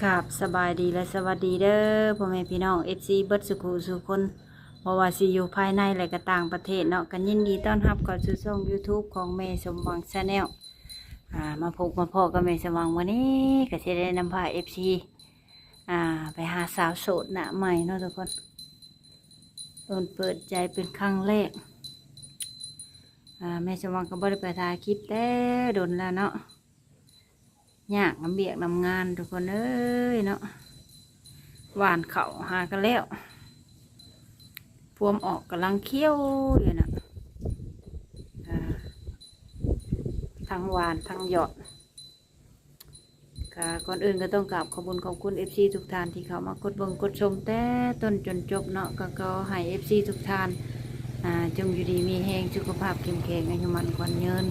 ครับสบายดีและสวัสดีเด้อพ่อแม่พี่น้องFCเบิดสุขุสุคนบ่ว่าสิอยู่ภายในและก็ต่างประเทศเนาะกันยินดีต้อนรับเข้าสู่ช่อง YouTube ของแม่สมหวัง Channel มาพบมาพอกับแม่สมหวังวันนี้ก็สิได้นำพา FC ไปหาสาวโสดหน้าใหม่เนาะทุกคนเปิดใจเป็นครั้งแรกแม่สมหวังก็บ่ได้ไปถ่ายคลิปแต่โดนแล้วเนาะยากน้ำเบียกน้ำงานทุกคนเอ้ยเนาะหวานเขาหากันแล้วพวมออกกำลังเคี้ยวอยู่นะทั้งหวานทั้งหยอดก่อนอื่นก็ต้องกราบขอบคุณ FC ทุกท่านที่เขามากดเบิ่งกดชมแต่ต้นจนจบเนาะก็ให้ FC ทุกท่านจงอยู่ดีมีแหงสุขภาพเข้มแข็งอายุมันขวัญยืน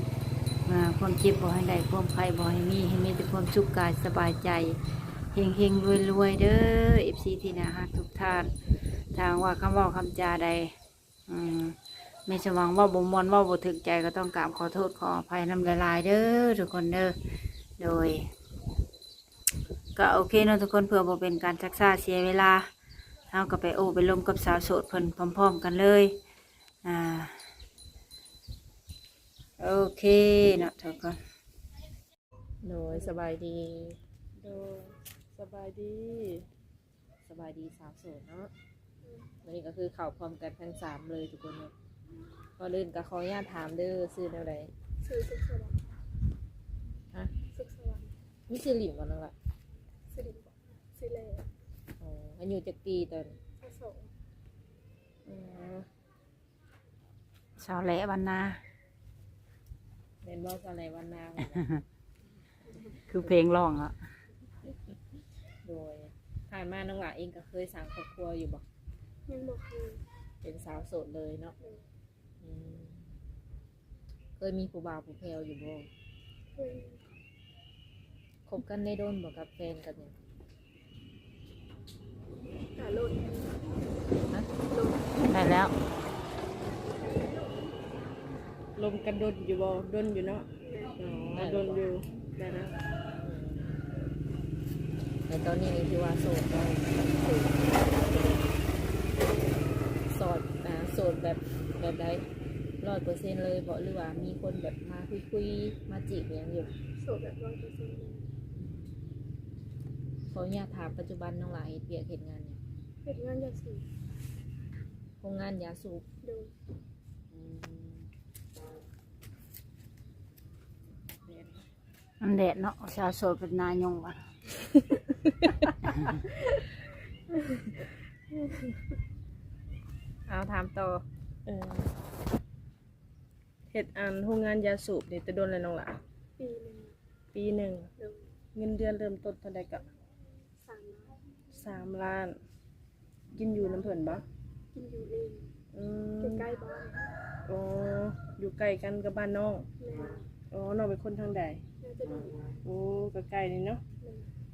ความเจ็บบ่ให้ได้ความไข้บ่ให้มีแต่ความสุขกายสบายใจเฮงรวยเด้อ FC ที่น่ารักทุกท่านทางว่าคำว่าคำจาใดไม่สว่างว่าบ่มวนว่าบ่ถึกใจก็ต้องกราบขอโทษขออภัยนำหลายๆเด้อทุกคนเด้อโดยก็โอเคเนาะทุกคนเพื่อบ่เป็นการชักช้าเสียเวลาเราก็ไปไปลมกับสาวโสดเพิ่นพร้อมๆกันเลยโอเคเนาะทุกคนโดยสบายดีโดยสบายดี สบายดีสาวโสดเนาะวันนี้ก็คือเข้าพร้อมกันทั้งสามเลยทุกคนเนาะก่อนอื่นก็ขออนุญาตถามเด้อซื้อแนวใด ชื่อสุขสวรรค์ ฮะ สุขสวรรค์ มีชื่อหลิมบ่นั่นล่ะ สิริบอกสิเล อ๋ออายุจักปีตอน พระสงฆ์ อืม สาวแหละบรรณา เรียนบ่อะไรวันนาพุ่นนะ คือเพลงร้องอ่ะ โดยผ่านมาน้องหลาเองก็เคยสร้างครอบครัวอยู่บ่ ยังบอกคือ เป็นสาวโสดเลยเนาะอืมเคยมีผู้บ่าวผู้แพรวอยู่บ่ คือ คบกันได้โดนบ่กับแฟนกันเนี่ย หาลุน ฮะ ลุน ได้แล้ว ลมกันดนอยู่บ่ดนอยู่เนาะอ๋อดนอยู่ได้นะ ในตอนนี้นี่ที่ว่าโสดเราโสดแบบใด100%เลยบอกหรือว่ามีคนแบบมาคุยมาจีบอย่างอยู่ โสดแบบ100%เลย ขออนุญาตถามปัจจุบันน้องหลายเปียกเหตุงานเนี่ย เป็นงานยาสูบ โรงงานยาสูบ โดย อืม อันแดดเนาะสาวโสดเป็นนายงว่ะ เอาถามต่อ เฮ็ดอันโรงงานยาสูบนี่จะโดนอะไรน้องล่ะปีหนึ่ง โดย เงินเดือนเริ่มต้นเท่าใดก็ 3 ล้าน3 ล้าน กินอยู่น้ำเพิ่นบ่ กินอยู่เอง อืม ใกล้ๆบ้าน อ๋ออยู่ใกล้กันกับบ้านน้อง แม่ อ๋อน้องเป็นคนทางใด น่าจะดี โอ้ก็ใกล้นี่เนาะ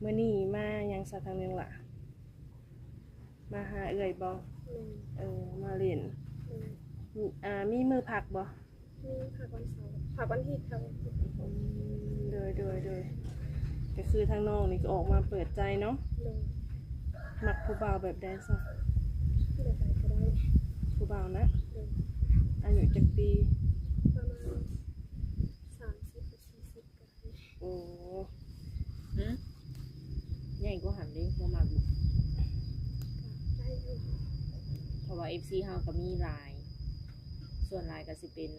แม่ มื้อนี้มายังสะทางนึงล่ะ มาหาเอื้อยบ่ แม่ มาเล่น แม่ มีมือพักบ่ มีผักวันเสาร์ผักวันอาทิตย์ครับ โดยก็คือทางน้องนี่ก็ออกมาเปิดใจเนาะ โดย มักผู้บ่าวแบบใดซะ ที่ใดๆก็ได้ ผู้บ่าวนะ โดย อายุจักปี ประมาณ30 กับ 40ก็ได้ โอ้ หืมใหญ่กว่าหันเด้บ่มากบ่ ก็ได้อยู่ เพราะว่า FC เฮาก็มีหลาย ส่วนหลายก็สิเป็น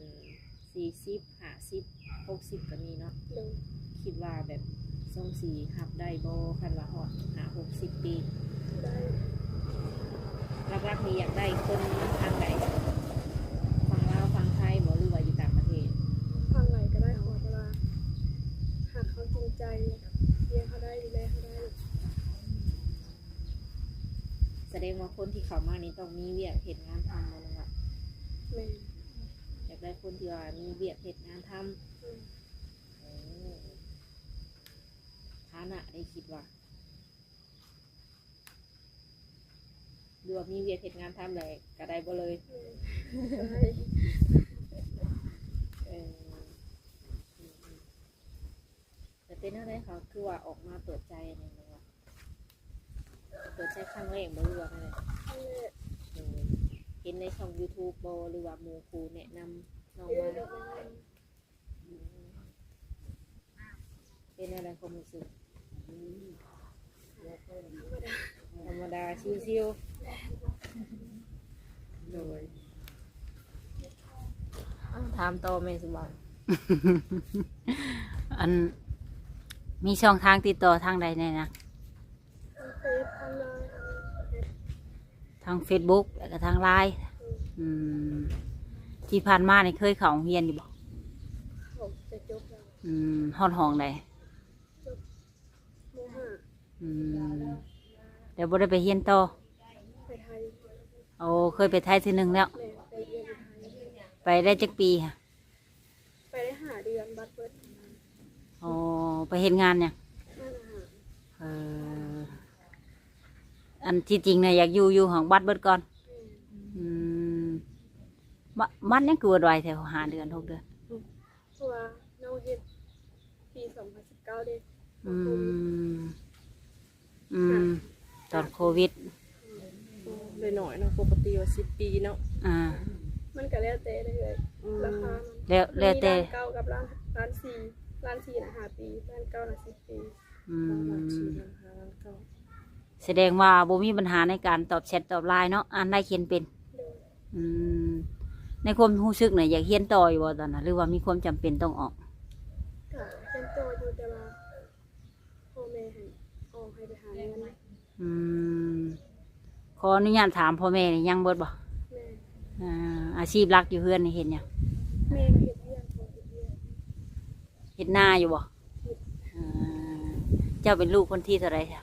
40 50 60ก็มีเนาะ โดย คิดว่าแบบทรงสีหับได้บ่คันว่าฮอด60 ปี ได้ หลักๆนี่อยากได้คนทางใดฝั่งลาวฝั่งไทยบ่หรือว่าอยู่ต่างประเทศ ฟังไหนก็ได้ขอแต่ว่าหากเขาจริงใจเลี้ยงเขาได้ดูแลเขาได้ แสดงว่าคนที่เข้ามานี่ต้องมีเวียกเฮ็ดงานทำบ่ล่ะว่า แม่ อยากได้คนที่ว่ามีเวียกเฮ็ดงานทำ แม่ ฐานะได้คิดว่าดูว่ามีเวียกเฮ็ดงานทำเลยก็ได้บ่เลย ได้ เออแต่เป็นอะไรเขาคือว่าออกมาเปิดใจอันนี้ว่า ปิดใช้ครั้งแรกบ่รู้ว่าอะไร ครั้งแรก เห็นในช่อง YouTube บ่หรือว่าหมู่ครูแนะนำน้อง เรีย มาน แบบนั้น เป็นอะไรความรู้สึก ธรรมดาธรรมดาชิวๆโดยถามต่อแม่สมบัติ อันมีช่องทางติดต่อทางใดแน่นะ ทางเฟซทางไลน์ทางแอป ทาง Facebook แล้วก็ทางไลน์ที่ผ่านมานี่เคยเข้าโรงเรียนอยู่บ่ เขาจะจบแล้ว ห้องห้องใด มห้า เดี๋ยวบ่ได้ไปเรียนต่อ ไปไทย โอ้เคยไปไทยทีหนึงแล้ว แม่ไปเรียนอยู่ไทย ไปได้จักปีค่ะ ไปได้5 เดือนบัดเบิด โอ้ไปเฮ็ดงานเนี่ยง นั่นอาหาร เอออันที่จริงเนี่ยอยากอยู่ของบัดเบิดก่อน อืมมันยังเกิดไวแถว5 เดือน 6 เดือน เพราะว่าน้องเฮ็ดปี2019เด้ อืมอืมตอนโควิด เลยหน่อยเนาะปกติว่า10 ปีเนาะ มันก็แล้วแต่เลยราคามัน แล้วแต่ ร้านเก้ากับร้านสี่ร้านสี่นะ5 ปีร้านเก้านะ10 ปี อื หลัก ม ชีหลักหาหลักเก้า แสดงว่าบ่มีปัญหาในการตอบแชทตอบไลน์เนาะอ่านได้เขียนเป็น เดิน อืมในความรู้สึกเนี่ยอยากเรียนต่ออยู่บ่ตอนนั้นหรือว่ามีความจำเป็นต้องออก ก็เป็นตัวอยู่แต่ว่าพ่อแม่ให้ออกให้ไปหาเงิน อืมขออนุญาตถามพ่อแม่นี่ยังเบิดบ่ แม่ อาชีพหลักอยู่เฮือนนี่เห็นหยัง แม่ก็เฮ็ดเรียนพ่อเฮ็ดเรียน เฮ็ดนาอยู่บ่อ่าเจ้าเป็นลูกคนที่เท่าไหร่จ้ะ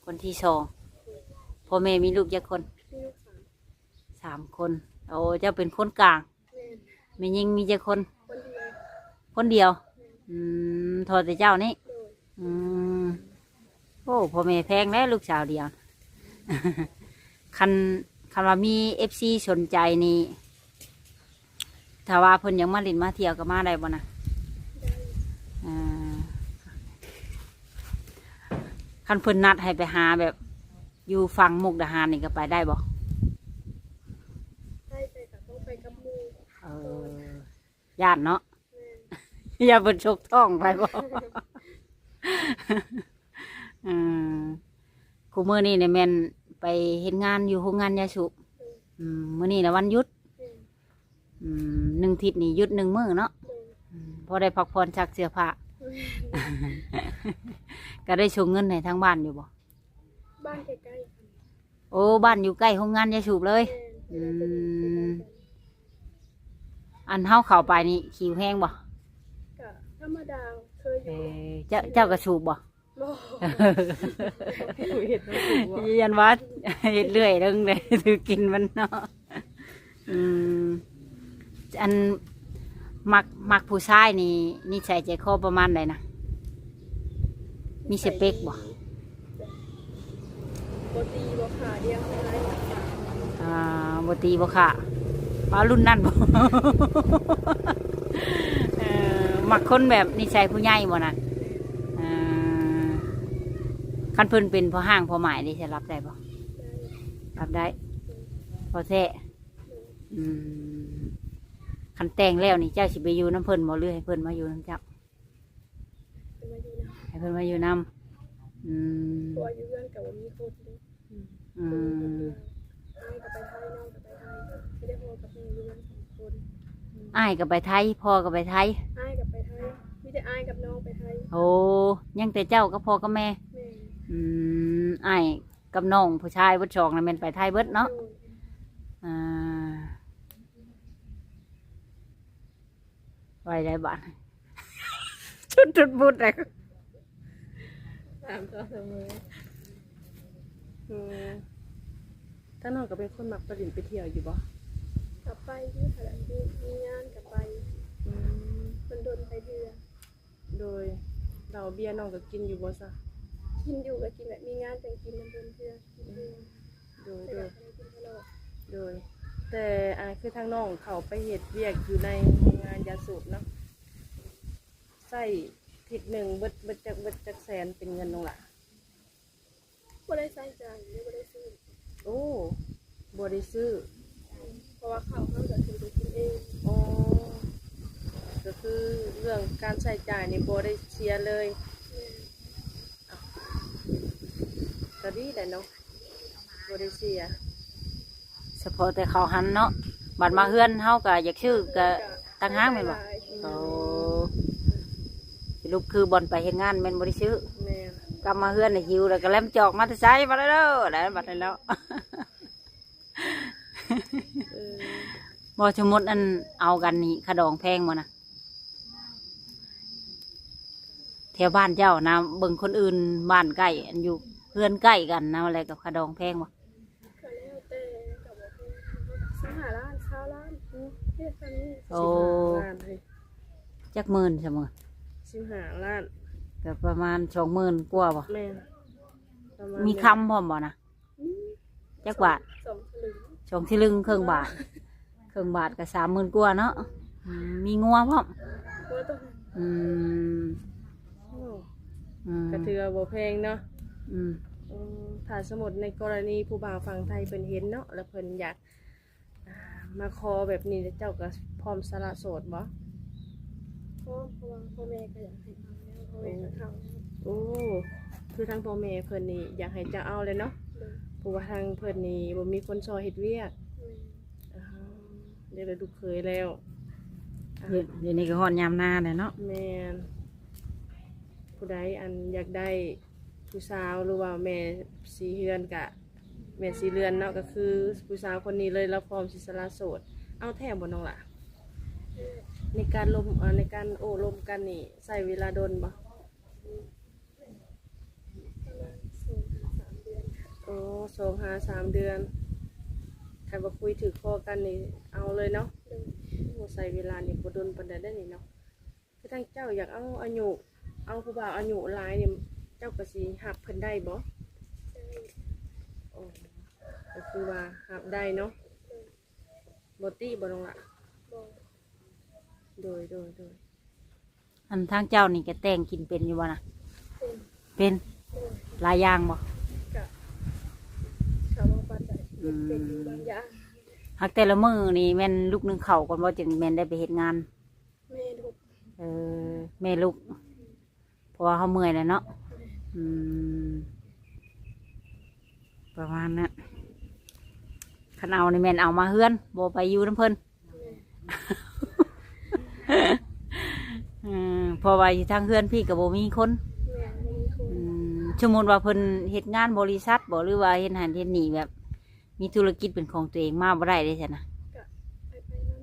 คนที่2คนที่ 2พ่อแม่มีลูกจักคน มีลูก3 3 คนโอ้เจ้าเป็นคนกลาง แม่ แม่ยิงมีจักคน คนเดียว คนเดียวโทอแต่เจ้านี่ โดย อืมโอ้พ่อแม่แพงแล้วลูกสาวเดียว คันว่ามีFC สนใจนี่ถ้าว่าเพิ่นยังมาเล่นมาเที่ยวก็มาได้บ่นะ ได้ อ่าคันเพิ่นนัดให้ไปหาแบบ อยู่ฝั่งมุกดาหารนี่ก็ไปได้บ่ ได้ไปก็ต้องไปกับหมู่ ญาติเนาะ แม่ อย่าเพิ่นชกท้องไปบ่ อืมคูมื้อนี้เนี่ยแม่นไปเฮ็ดงานอยู่โรงงานยาสูบมื้อนี้น่ะวันหยุด แม่ 1 ทิศนี่หยุด1 มื้อเนาะ โดย พอได้พักผ่อนซักเสื้อผ้า ก็ได้ชงเงินให้ทางบ้านอยู่บ่ บ้านใกล้ๆกัน โอ้บ้านอยู่ใกล้โรงงานยาสูบเลย แม่เวลาจะมีไปกัน อันเฮาเข้าไปนี่ขิวแห้งบ่ ก็ธรรมดาเคยอยู่ เจ้าก็สูบบ่ บ่ ผู้เห็ดน้ำถูกว่า ยันว่า เฮ็ดเรื่อยเรื่องเลย ถือกินมันเนาะอันมักผู้ชายนี่นิสัยใจคอประมาณใดนะมีสเปคบ่ บ่ตีบ่ขาเดียวอะไร บ่ตีบ่ค่ะมารุ่นนั่นบ่ มักคนแบบนิสัยผู้ใหญ่บ่น่ะคันเพิ่นเป็นพ่อห้างพ่อหมายนี่จะรับได้บ่รับได้พอแท้คันแต่งแล้วนี่เจ้าสิไปอยู่น้ำเพิ่นบ่หรือให้เพิ่นมาอยู่น้ำเจ้า เป็นมาอยู่นะ ให้เพิ่นมาอยู่น้ำ ตัวอยู่เพื่อนกับว่ามีคนเด้ อืม อ้ายกับไปไทยน้องกับไปไทยไม่ได้พอกับแม่อยู่กัน2 คน อ้ายก็ไปไทยพ่อก็ไปไทย อ้ายกับไปไทยมีแต่อ้ายกับน้องไปไทย โอ้ยังแต่เจ้าก็พ่อกับแม่ แม่ อ้ายกับน้องผู้ชายเบิดสองน่ะแม่นไปไทยเบิดเนาะ โดย อ่าไว้ได้บ้าน ชุดบุดเลย ถามต่อเสมอ ถ้าน้องก็เป็นคนมักไปเล่นไปเที่ยวอยู่บ่ กลับไปที่ขณะที่มีงานกลับไปมันโดนไปเดือ โดยเราเบียร์น้องก็กินอยู่บ่ซะ กินอยู่กับกินแบบมีงานจังกินมันโดนเดือกินเดือ โดย แต่ โด ก็ ย ไม่ได้กินตลอด โดย แต่คือทางน้องเขาไปเฮ็ดเวียกอยู่ในโรงงานยาสูบเนาะใส่ทิศหนึ่งเบิดจักแสนเป็นเงินน้องล่ะ บ บ่ได้ใส่ใจหรือบ่ได้ซื้อ โอ้บ่ได้ซื้อ เพราะว่าข้าวเฮาก็ถือไปกินเอง อ๋อก็คือเรื่องการใช้จ่ายนี่บ่ได้เสียเลย แม่ ก็ดีแหละเนาะบ่ได้เสีย เฉพาะแต่เขาหันเนาะบัดมาเฮือนเฮาก็อยากชื่อก็ตั้งห้างแม่นบ่โอ้สรุปคือบอลไปเฮ็ดงานแม่นบ่ได้ซื้อ แม่น กลับมาเฮือนน่ะหิวแล้วก็แล่มจอกมาแต่ไสมาแล้วเด้อได้บัดนั้นแล้ว เออ บ่สมมุติอันเอากันนี่ขะดองแพงบ่นะแถวบ้านเจ้านะเบิ่งคนอื่นบ้านใกล้อันอยู่เพื่อนใกล้กันนะอะไรกับขะดองแพงบ่ ก็แล้วแต่กับบ่ฮู้ซื้อหาร้านชาวร้านเฮ็ดซันนี้ โอ้ ล้านเฮ้ย จักหมื่นเสมอ 15ล้าน ก็ประมาณ20,000กว่าบ่ แม่นประาณ มีคำพร้อมบ่นะจักบาท 2 สลึง 2 สลึงครึ่งบาทครึ่งบาทก็30,000กว่าเนาะมีงัวพร้อม บ่ต้อง อืม โอ้ อืม ก็ถือว่าบ่แพงเนาะ อืม ถ้าสมมุติในกรณีผู้บ่าวฝั่งไทยเพิ่นเห็นเนาะแล้วเพิ่นอยากมาขอแบบนี้เจ้าก็พร้อมสละโสดบ่ เพราะว่าพ่อแม่ก็อยากให้เอาแล้วพ่อแม่ก็ทำ โอ้คือทางพ่อแม่เพิ่นนี่อยากให้เจ้าเอาเลยเนาะ เลย เพราะว่าทางเพิ่นนี่บ่มีคนซอยเฮ็ดเวียก แม่ อ้าวเดี๋ยวได้ลูกเคยแล้วอ่ะ เดี๋ยวนี้ก็ฮอดยามหน้าแล้วเนาะ แม่นผู้ใดอันอยากได้ผู้สาวหรือว่าแม่สีเฮือนกะแม่สีเรือนเนาะก็คือผู้สาวคนนี้เลยแล้วพร้อมสิสละโสดเอาแท้บ่น้องล่ะ ในการในการโอ้ลมกันนี่ใส่เวลาโดนบ่ ประมาณ2-3 เดือน โอ้2-3 เดือนใครบ่คุยถือคอกันนี่เอาเลยเนาะ เลย โอ้ใส่เวลานี่บ่โดนปานใดได้อนี่เนาะคือทางเจ้าอยากเอาอายุเอาผู้บ่าวอายุหลายนี่เจ้าก็สิหับเพิ่นได้บ่ ใช่ โอ้ก็คือว่าหับได้เนาะบ่ตีบ่น้องล่ะ บ่ โดย อันทางเจ้านี่ก็แต่งกินเป็นอยู่บ่นะ เป็น เป็น เลย หลายอย่างบ่ กับชาวบ้านปานใดเป็นอยู่บางอย่าง หักแต่ละมื้อนี่แม่นลูกนึงเข้าวก่อนบ่จึงแม่นได้ไปเฮ็ดงาน แม่ลูก แม่ลูกเพราะว่าเขาเมื่อยแล้วเนาะอืมประมาณนั้นคันเอาในแม่นเอามาเฮือนโบไปอยู่น้ำเพิ่น เพอไว้ทางเฮือนพี่กับโบมีคน แม่มีคน สมมุติว่าเพิ่นเฮ็ดงานบริษัทบ่หรือว่าเฮ็ดหันเฮ็ดนี่แบบ มีธุรกิจเป็นของตัวเองมาบ่ได้ได้ใช่นะ ไป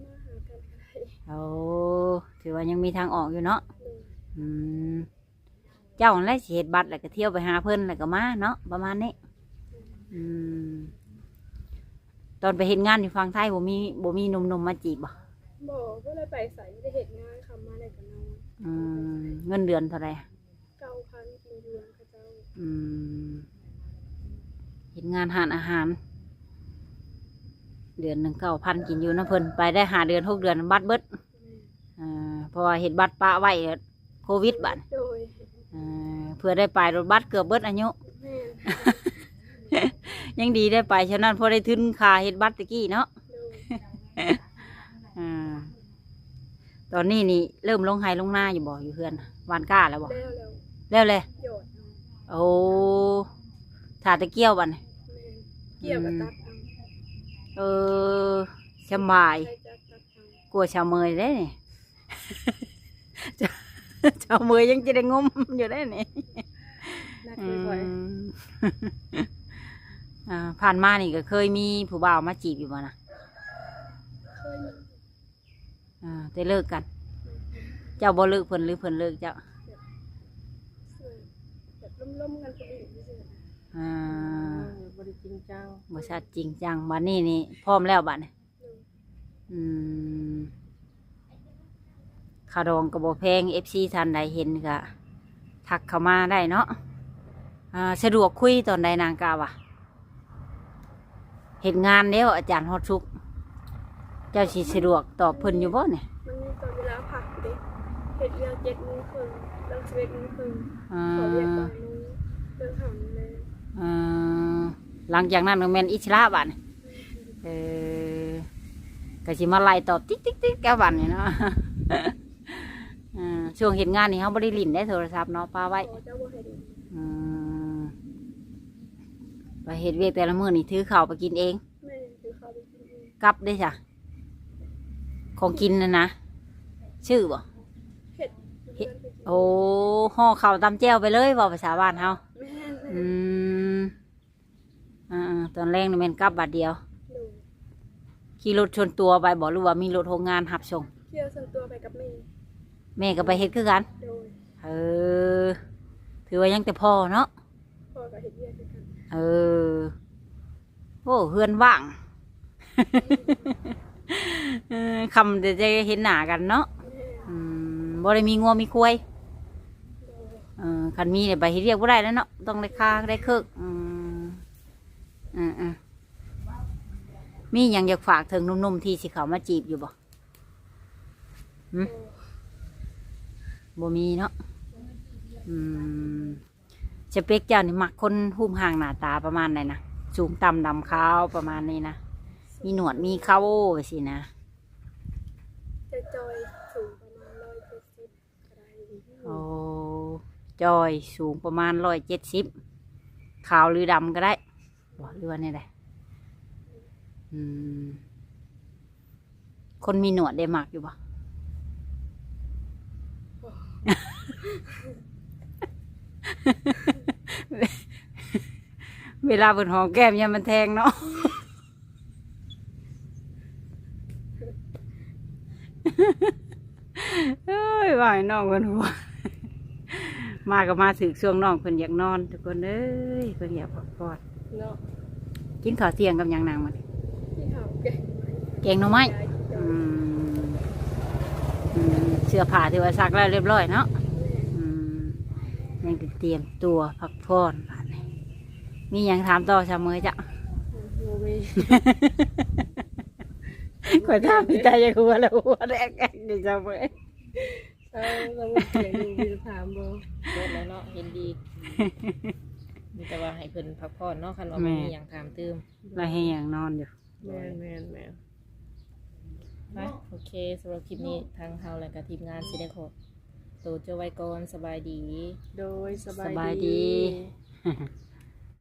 มาหากันก็ได้ โอ้ถือว่ายังมีทางออกอยู่เนาะ เลย อืมเจ้าอะไรสิเฮ็ดบัตรแล้วก็เที่ยวไปหาเพิ่นแล้วก็มาเนาะประมาณนี้อืมตอนไปเฮ็ดงานอยู่ฝั่งไทยบ่มีหนุ่มๆมาจีบบ่ บอกก็เลยไปใส่ไม่ได้เห็นงานคำมาได้กันนอน อืมเงินเดือนเท่าไหร่ 9,000กินเดือนเขาเจ้า อืมเฮ็ดงานหารอาหาร เดือนหนึ่ง9,000กินอยู่นะเพิ่นไปได้5 เดือน6 เดือนบัตรเบิดเพราะว่าเฮ็ดบัตรปะไว้โควิดบัด โดย เพื่อได้ไปรถบัตรเกือบเบิดอายุ แม่ ยังดีได้ไปฉะนั้นพอได้ทุนค่าเฮ็ดบัตรตะกี้เนาะ โดย ตอนนี้นี่เริ่มลงไห้ลงหน้าอยู่บ่อยู่เพื่อนวานก้าแล้วบ่ แล้ว แล้วเลย หยอดเอา โอ้ถ่าตะเกียวบัดนี่ แม่เกี่ยวกับตัดเอา สบาย ใช้จักตัดเอา กลัวชาวเมยได้นี่ ชาวเมยยังจะได้งมอยู่ได้นี่ นักค่อย ผ่านมานี่ก็เคยมีผู้บ่าวมาจีบอยู่บ่นะ เคยมี ได้เลิกกัน เจ้าบ่เลิกเพิ่นหรือเพิ่นเลิกเจ้า สวยแบบล่มๆกันคนอื่นไม่ใช่ บริจริงจัง บ่ชัดจริงจังบัดนี้นี่พร้อมแล้วบัดนี่ขาดองกระบอกแพง FC ท่านใดเห็นก็ทักเข้ามาได้เนาะสะดวกคุยตอนใดนางกาวะเห็นงานแล้วอาจารย์ฮอดชุก เจ้าสิสะดวกตอบเพิ่นอยู่บ่เนี่ย มันมีตอนเวลาผักเด็กเห็ดเรียง7 โมงครึ่งเลิก11 โมงครึ่งขอเรียกบ่ายโมงเลิก5 โมงเลย หลังจากนั้นก็แม่นอิสระบัดก็สิมาไล่ตอบติ๊กติ๊กติ๊กแกบัดนี่เนาะ ช่วงเห็นงานนี่เขาบ่ได้ลิ้นได้โทรศัพท์เนาะป้าไว้ ขอเจ้าบ่ให้ดิน ไปเฮ็ดเวียกแต่ละมื้อนี่ถือข้าวไปกินเอง แม่คือเขาไปกินเอง กลับได้จ้ะของกินนะชื่อบ่ เฮ็ดเพื่อนไปกิน โอ้ห่อข้าวตำแจ่วไปเลยบ่ภาษาบ้านเฮา แม่น อืมตอนแรกนี่แม่นกลับบัดเดียว โดย ขี่รถชนตัวไปบ่หรือว่ามีรถโรงงานรับส่ง เที่ยวส่วนตัวไปกับแม่ แม่ก็ไปเฮ็ดคือกัน โดย ถือว่ายังแต่พ่อเนาะ พ่อกับเฮ็ดเวียกด้วยกัน โอ้เฮือนว่าง คำจะเห็นหน้ากันเนาะ แม่ บ่ได้มีงัวมีควาย โดย คันมีเนี่ยไปเฮ็ดเรียกบ่ได้แล้วเนาะต้องได้ค่าได้เครื่องมีหยังอยากฝากถึงหนุ่มๆที่สิเขามาจีบอยู่บ่บ่มีเนาะสเปคเจ้านี่มักคนรูปร่างหน้าตาประมาณไหนนะสูงต่ำดำขาวประมาณนี้นะมีหนวดมีเขาสินะ จะจอยสูงประมาณ170ก็ได้ โอ้จอยสูงประมาณ170ขาวหรือดำก็ได้บ่หรือว่าเนี่ยได้คนมีหนวดได้มักอยู่บ่ เวลาบนหอมแก้มเนี่ยมันแทงเนาะ เอ้ยว่าให้น้องคนหัว มาก็มาถึงช่วงน้องเพิ่นอยากนอนทุกคนเอ้ยเพิ่นอยากพักผ่อน เนาะ กินข้าวเที่ยงกับหยังนางมาดิ ที่เขาเก่ง แกงหน่อไม้เสื้อผ้าที่ว่าซักแล้วเรียบร้อยเนาะยังก็เตรียมตัวพักผ่อนบาดนี้มีหยังถามต่อชาเมยจ้ะ โมมี ข่อยถามพี่ใจยังหัวแล้วหัวแรกดิชาเมย เราเสียงดูมีถามบ่ เบิดแล้วเนาะเห็นดี มีแต่ว่าให้เพิ่นพักผ่อนเนาะคันว่าบ่มีหยังถามเติม เราให้หยังนอนอยู่ แม่นแม่นแม่น นะโอเคสำหรับคลิปนี้ทางเฮาและก็ทีมงานสิได้ขอตัวเจ้าไว้ก่อนสบายดี โดยส สบายดี